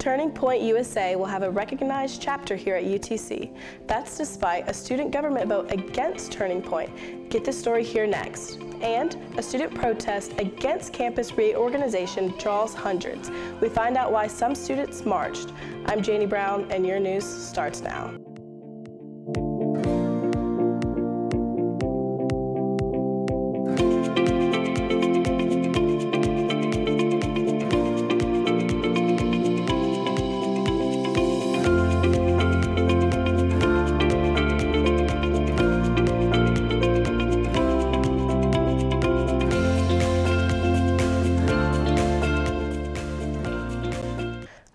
Turning Point USA will have a recognized chapter here at UTC. That's despite a student government vote against Turning Point. Get the story here next. And a student protest against campus reorganization draws hundreds. We find out why some students marched. I'm Janie Brown, and your news starts now.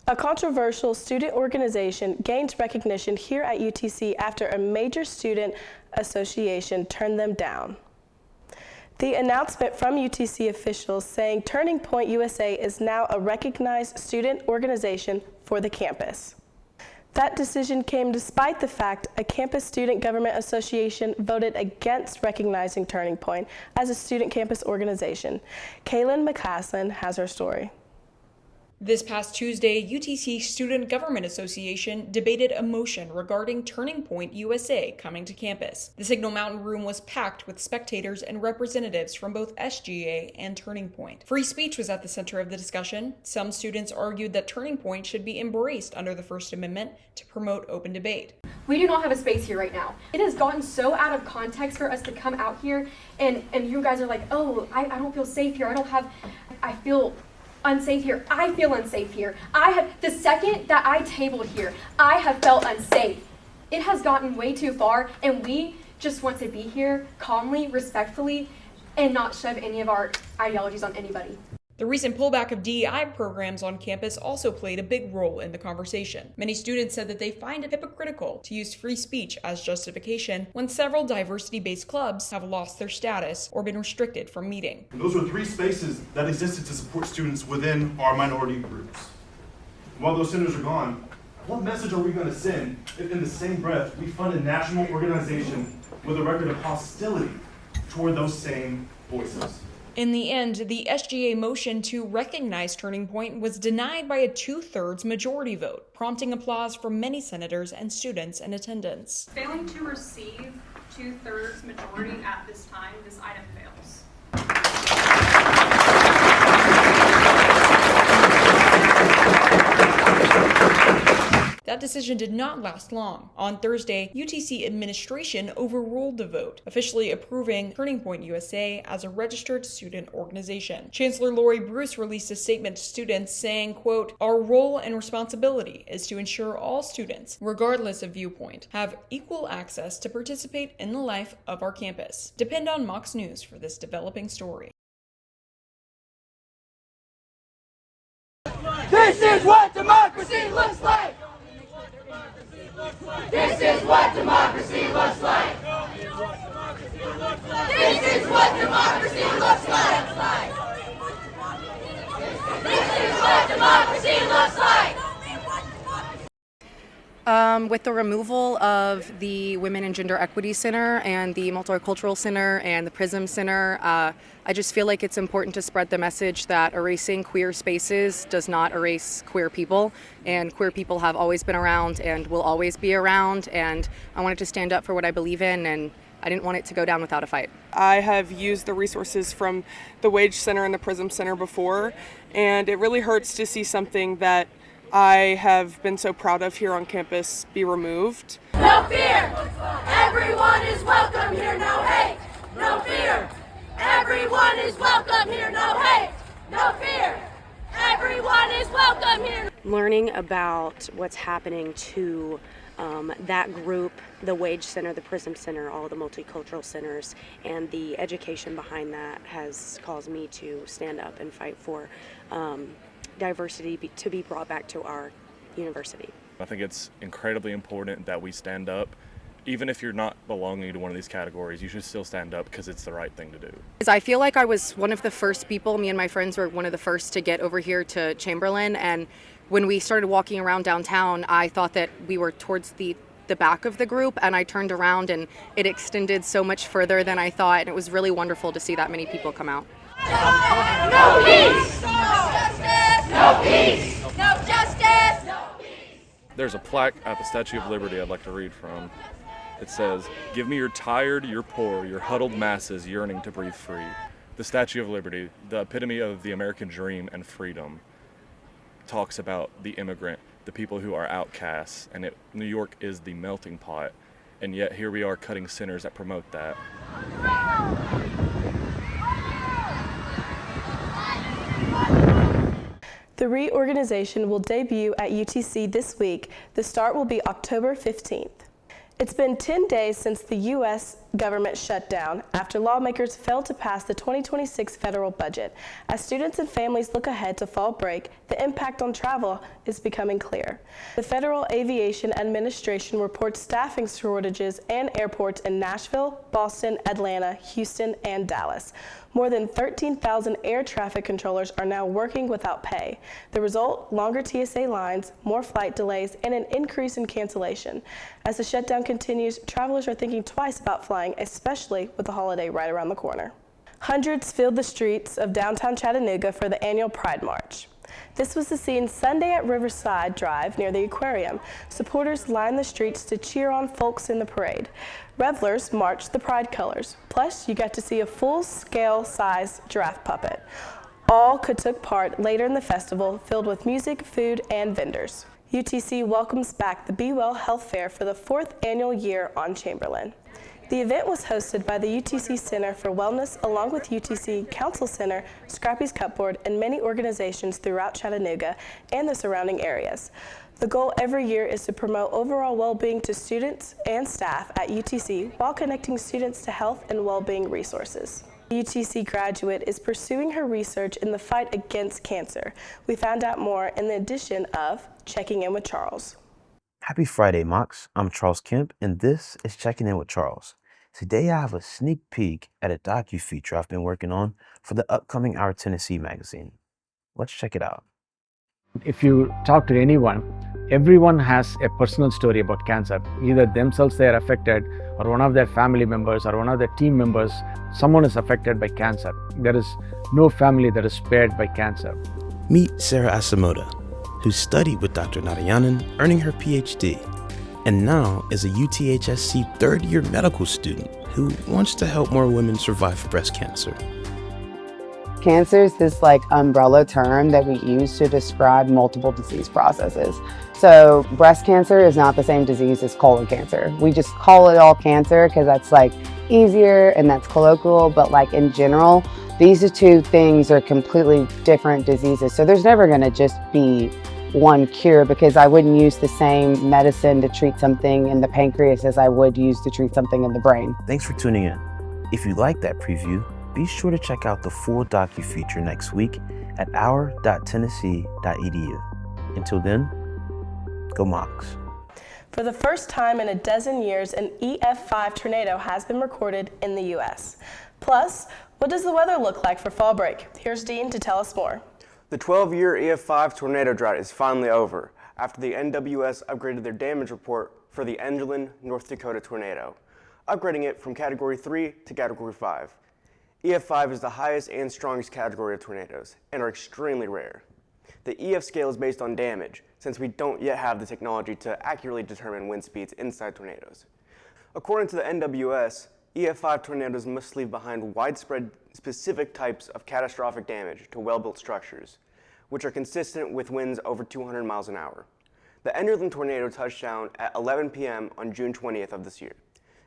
A controversial student organization gained recognition here at UTC after a major student association turned them down. The announcement from UTC officials saying Turning Point USA is now a recognized student organization for the campus. That decision came despite the fact a campus student government association voted against recognizing Turning Point as a student campus organization. Kaylin McCaslin has her story. This past Tuesday, UTC Student Government Association debated a motion regarding Turning Point USA coming to campus. The Signal Mountain Room was packed with spectators and representatives from both SGA and Turning Point. Free speech was at the center of the discussion. Some students argued that Turning Point should be embraced under the First Amendment to promote open debate. We do not have a space here right now. It has gotten so out of context for us to come out here and you guys are like, oh, I don't feel safe here. I feel unsafe here. I feel unsafe here. The second that I tabled here, I have felt unsafe. It has gotten way too far, and we just want to be here calmly, respectfully, and not shove any of our ideologies on anybody. The recent pullback of DEI programs on campus also played a big role in the conversation. Many students said that they find it hypocritical to use free speech as justification when several diversity-based clubs have lost their status or been restricted from meeting. And those were three spaces that existed to support students within our minority groups. While those centers are gone, what message are we going to send if in the same breath we fund a national organization with a record of hostility toward those same voices? In the end, the SGA motion to recognize Turning Point was denied by a 2/3 majority vote, prompting applause from many senators and students in attendance. Failing to receive 2/3 majority at this time, this item fails. That decision did not last long. On Thursday, UTC administration overruled the vote, officially approving Turning Point USA as a registered student organization. Chancellor Lori Bruce released a statement to students saying, quote, "Our role and responsibility is to ensure all students, regardless of viewpoint, have equal access to participate in the life of our campus." Depend on Mocs News for this developing story. This is what democracy looks like! This is what democracy looks like! This is what democracy looks like! This is what democracy looks like! With the removal of the Women and Gender Equity Center and the Multicultural Center and the PRISM Center, I just feel like it's important to spread the message that erasing queer spaces does not erase queer people, and queer people have always been around and will always be around, and I wanted to stand up for what I believe in, and I didn't want it to go down without a fight. I have used the resources from the Wage Center and the PRISM Center before, and it really hurts to see something that I have been so proud of here on campus be removed. No fear! Everyone is welcome here, no hate! No fear! Everyone is welcome here, no hate! No fear! Everyone is welcome here! Learning about what's happening to that group, the Wage Center, the PRISM Center, all the multicultural centers, and the education behind that has caused me to stand up and fight for diversity to be brought back to our university. I think it's incredibly important that we stand up. Even if you're not belonging to one of these categories, you should still stand up because it's the right thing to do. I feel like I was one of the first people, me and my friends were one of the first to get over here to Chamberlain, and when we started walking around downtown, I thought that we were towards the back of the group, and I turned around and it extended so much further than I thought, and it was really wonderful to see that many people come out. No peace! No justice! No peace! No justice! There's a plaque at the Statue of Liberty I'd like to read from. It says, "Give me your tired, your poor, your huddled masses yearning to breathe free." The Statue of Liberty, the epitome of the American dream and freedom, talks about the immigrant, the people who are outcasts, and New York is the melting pot, and yet here we are cutting centers that promote that. The reorganization will debut at UTC this week. The start will be October 15th. It's been 10 days since the U.S. government shut down after lawmakers failed to pass the 2026 federal budget. As students and families look ahead to fall break, the impact on travel is becoming clear. The Federal Aviation Administration reports staffing shortages in airports in Nashville, Boston, Atlanta, Houston, and Dallas. More than 13,000 air traffic controllers are now working without pay. The result, longer TSA lines, more flight delays, and an increase in cancellation. As the shutdown continues, travelers are thinking twice about flying, especially with the holiday right around the corner. Hundreds filled the streets of downtown Chattanooga for the annual Pride March. This was the scene Sunday at Riverside Drive near the aquarium. Supporters lined the streets to cheer on folks in the parade. Revelers marched the pride colors. Plus, you got to see a full-scale size giraffe puppet. All took part later in the festival, filled with music, food, and vendors. UTC welcomes back the Be Well Health Fair for the 4th annual year on Chamberlain. The event was hosted by the UTC Center for Wellness along with UTC Council Center, Scrappy's Cupboard, and many organizations throughout Chattanooga and the surrounding areas. The goal every year is to promote overall well-being to students and staff at UTC while connecting students to health and well-being resources. A UTC graduate is pursuing her research in the fight against cancer. We found out more in the edition of Checking In with Charles. Happy Friday, Mocs. I'm Charles Kemp, and this is Checking In with Charles. Today I have a sneak peek at a docu-feature I've been working on for the upcoming Our Tennessee magazine. Let's check it out. If you talk to anyone, everyone has a personal story about cancer. Either themselves they are affected, or one of their family members, or one of their team members, someone is affected by cancer. There is no family that is spared by cancer. Meet Sarah Asamoah, who studied with Dr. Narayanan, earning her PhD, and now is a UTHSC third-year medical student who wants to help more women survive breast cancer. Cancer is this umbrella term that we use to describe multiple disease processes. So breast cancer is not the same disease as colon cancer. We just call it all cancer because that's easier and that's colloquial, but in general, these two things are completely different diseases. So there's never gonna just be one cure because I wouldn't use the same medicine to treat something in the pancreas as I would use to treat something in the brain. Thanks for tuning in. If you like that preview, be sure to check out the full docu-feature next week at our.tennessee.edu. Until then, go Mocs. For the first time in a dozen years, an EF5 tornado has been recorded in the U.S. Plus, what does the weather look like for fall break? Here's Dean to tell us more. The 12-year EF5 tornado drought is finally over after the NWS upgraded their damage report for the Angelin, North Dakota tornado, upgrading it from Category 3 to Category 5. EF5 is the highest and strongest category of tornadoes and are extremely rare. The EF scale is based on damage, since we don't yet have the technology to accurately determine wind speeds inside tornadoes. According to the NWS, EF5 tornadoes must leave behind widespread specific types of catastrophic damage to well-built structures, which are consistent with winds over 200 miles an hour. The Enderlin tornado touched down at 11 p.m. on June 20th of this year.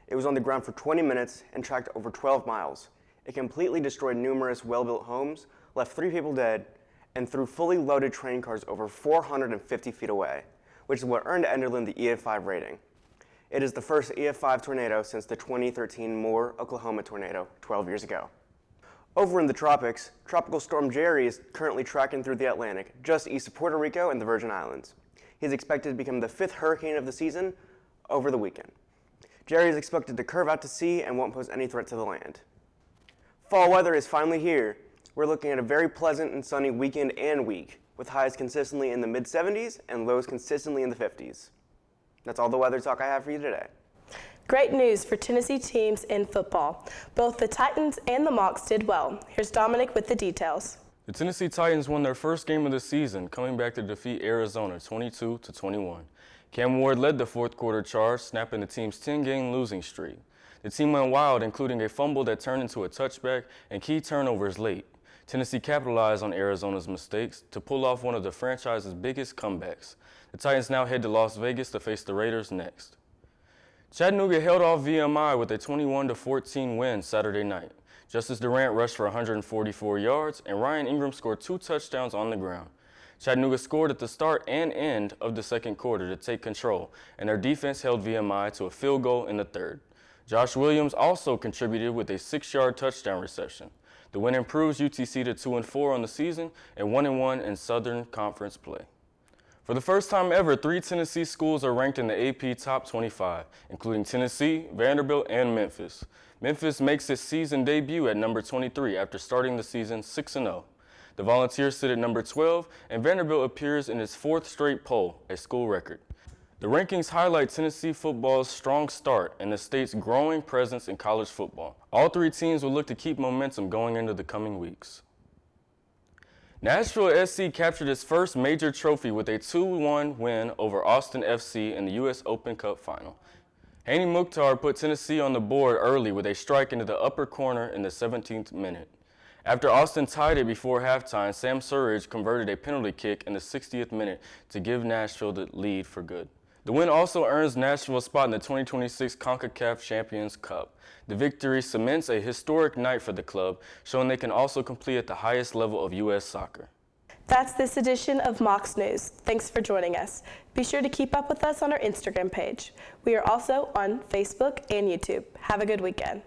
It was on the ground for 20 minutes and tracked over 12 miles. It completely destroyed numerous well-built homes, left 3 people dead, and threw fully loaded train cars over 450 feet away, which is what earned Enderlin the EF5 rating. It is the first EF5 tornado since the 2013 Moore, Oklahoma tornado 12 years ago. Over in the tropics, Tropical Storm Jerry is currently tracking through the Atlantic, just east of Puerto Rico and the Virgin Islands. He's expected to become the 5th hurricane of the season over the weekend. Jerry is expected to curve out to sea and won't pose any threat to the land. Fall weather is finally here. We're looking at a very pleasant and sunny weekend and week, with highs consistently in the mid-70s and lows consistently in the 50s. That's all the weather talk I have for you today. Great news for Tennessee teams in football. Both the Titans and the Mocs did well. Here's Dominic with the details. The Tennessee Titans won their first game of the season, coming back to defeat Arizona 22-21. Cam Ward led the fourth quarter charge, snapping the team's 10-game losing streak. The team went wild, including a fumble that turned into a touchback and key turnovers late. Tennessee capitalized on Arizona's mistakes to pull off one of the franchise's biggest comebacks. The Titans now head to Las Vegas to face the Raiders next. Chattanooga held off VMI with a 21-14 win Saturday night. Justice Durant rushed for 144 yards, and Ryan Ingram scored 2 touchdowns on the ground. Chattanooga scored at the start and end of the second quarter to take control, and their defense held VMI to a field goal in the third. Josh Williams also contributed with a 6-yard touchdown reception. The win improves UTC to 2-4 on the season and 1-1 in Southern Conference play. For the first time ever, 3 Tennessee schools are ranked in the AP Top 25, including Tennessee, Vanderbilt, and Memphis. Memphis makes its season debut at number 23 after starting the season 6-0. The Volunteers sit at number 12, and Vanderbilt appears in its 4th straight poll, a school record. The rankings highlight Tennessee football's strong start and the state's growing presence in college football. All 3 teams will look to keep momentum going into the coming weeks. Nashville SC captured its first major trophy with a 2-1 win over Austin FC in the U.S. Open Cup final. Hani Mukhtar put Tennessee on the board early with a strike into the upper corner in the 17th minute. After Austin tied it before halftime, Sam Surridge converted a penalty kick in the 60th minute to give Nashville the lead for good. The win also earns Nashville a spot in the 2026 CONCACAF Champions Cup. The victory cements a historic night for the club, showing they can also compete at the highest level of U.S. soccer. That's this edition of Mocs News. Thanks for joining us. Be sure to keep up with us on our Instagram page. We are also on Facebook and YouTube. Have a good weekend.